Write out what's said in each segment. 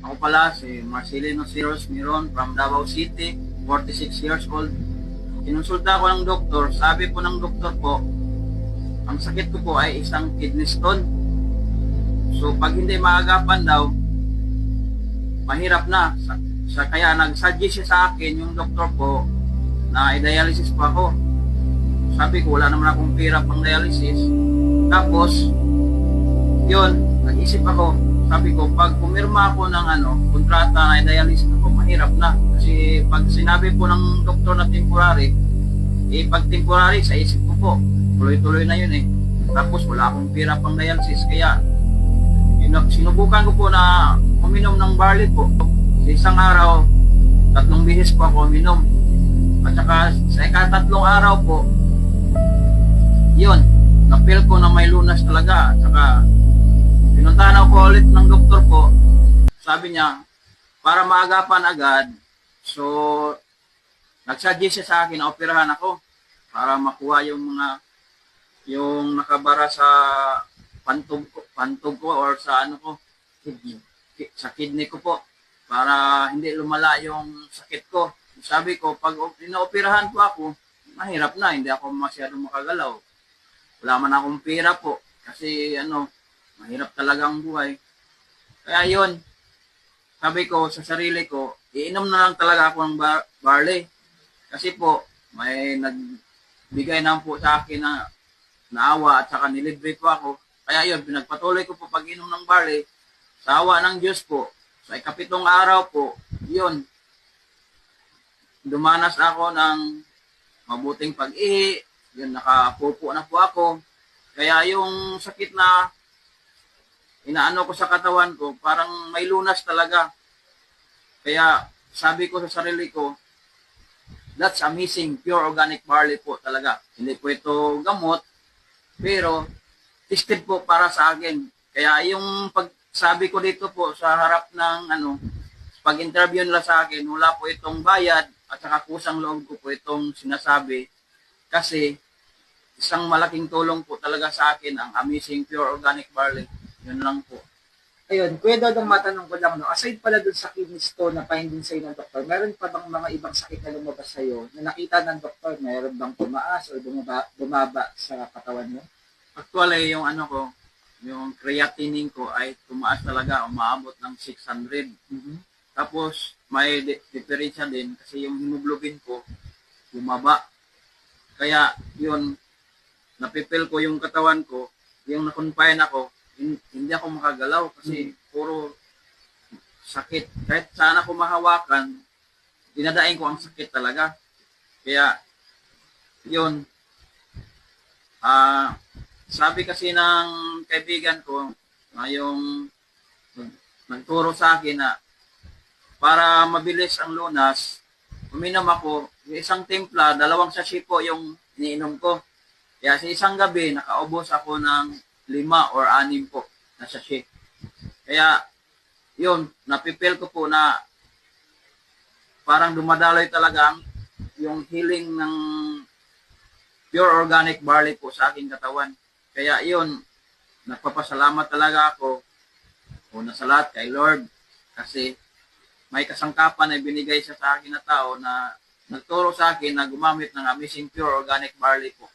Ako pala si Marcelino Siros Miron from Davao City, 46 years old. Kinonsulta ko ng doktor, sabi po ng doktor po, ang sakit ko po ay isang kidney stone. So pag hindi maagapan daw, mahirap na. Kaya nag-suggest siya sa akin yung doktor po na i-dialysis po ako. Sabi ko, wala naman akong pera pang dialysis. Tapos, yun, nag-isip ako. Sabi ko, pag pumirma ako ng kontrata na i-dialysis ako, mahirap na. Kasi pag sinabi po ng doktor na temporary, pag temporary, sa isip ko po, tuloy-tuloy na yun eh. Tapos wala akong pera pang dialysis. Kaya, sinubukan ko po na uminom ng barley po. Sa isang araw, 3 bihis po ako uminom. At saka sa ikatatlong araw po, yun, na-feel ko na may lunas talaga. At saka, pinuntahan ako ulit ng doktor po. Sabi niya, para maagapan agad, so, nagsuggest siya sa akin na operahan ako para makuha yung nakabara sa pantog ko or sa sa kidney ko po, para hindi lumala yung sakit ko. Sabi ko, pag inooperahan po ako, mahirap na, hindi ako masyadong makagalaw. Wala man akong pera po, kasi mahirap talaga ang buhay. Kaya yun, sabi ko sa sarili ko, iinom na lang talaga ako ng barley. Kasi po, may nagbigay na po sa akin na naawa at saka nilibre po ako. Kaya yun, pinagpatuloy ko po pag-inom ng barley. Sa awa ng Diyos po, sa ikapitong araw po, yun, dumanas ako ng mabuting pag-ihi. Yun, nakapupo na po ako. Kaya yung sakit na inaano ko sa katawan ko, parang may lunas talaga. Kaya sabi ko sa sarili ko, that's amazing, pure organic barley po talaga. Hindi po ito gamot, pero tested po para sa akin. Kaya yung pagsabi ko dito po sa harap ng pag-interview nila sa akin, wala po itong bayad at saka kusang loob ko po itong sinasabi. Kasi isang malaking tulong po talaga sa akin ang amazing pure organic barley. Yun lang po. Ayun, Kuya Dodong, matanong ko lang, no? Aside pala dun sa kidney stone na finding sa'yo ng doktor, meron pa bang mga ibang sakit na lumabas sa'yo na nakita ng doktor? Meron bang tumaas o bumaba sa katawan mo? Actually, yung yung creatinine ko ay tumaas talaga, umaabot ng 600. Mm-hmm. Tapos, may diferensya din kasi yung hemoglobin ko bumaba. Kaya, yun, napipil ko yung katawan ko, yung na-confine ako, hindi ako makagalaw kasi puro sakit. Kahit saan ako mahawakan, dinadaing ko ang sakit talaga. Kaya, yun, sabi kasi ng kaibigan ko, yung nagturo sa akin na para mabilis ang lunas, uminom ako, yung isang timpla, 2 sachet po yung iniinom ko. Kaya sa isang gabi, nakaubos ako ng 5 or 6 po na sachet. Kaya, yun, napipil ko po na parang dumadaloy talaga yung healing ng pure organic barley po sa aking katawan. Kaya yun, nagpapasalamat talaga ako una sa lahat kay Lord kasi may kasangkapan na binigay siya sa akin na tao na nagturo sa akin na gumamit ng amazing pure organic barley po.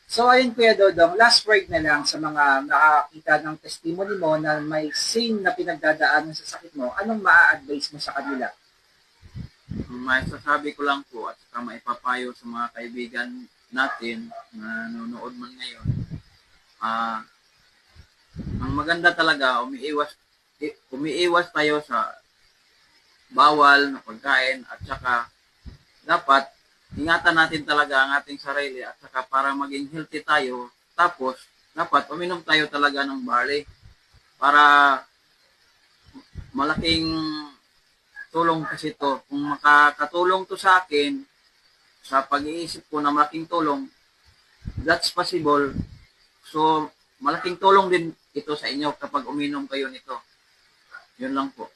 So ayun, Kuya Dodong, last word na lang sa mga nakakita ng testimony mo na may same na pinagdadaanan sa sakit mo, anong maa-advise mo sa kanila? May sasabi ko lang po at saka maipapayo sa mga kaibigan natin na nanonood man ngayon. Ang maganda talaga, umiiwas tayo sa bawal na pagkain at saka dapat ingatan natin talaga ang ating sarili at saka para maging healthy tayo. Tapos, dapat uminom tayo talaga ng barley para malaking tulong kasi to. Kung makakatulong to sa akin, sa pag-iisip ko na malaking tulong, that's possible. So, malaking tulong din ito sa inyo kapag uminom kayo nito. Yun lang po.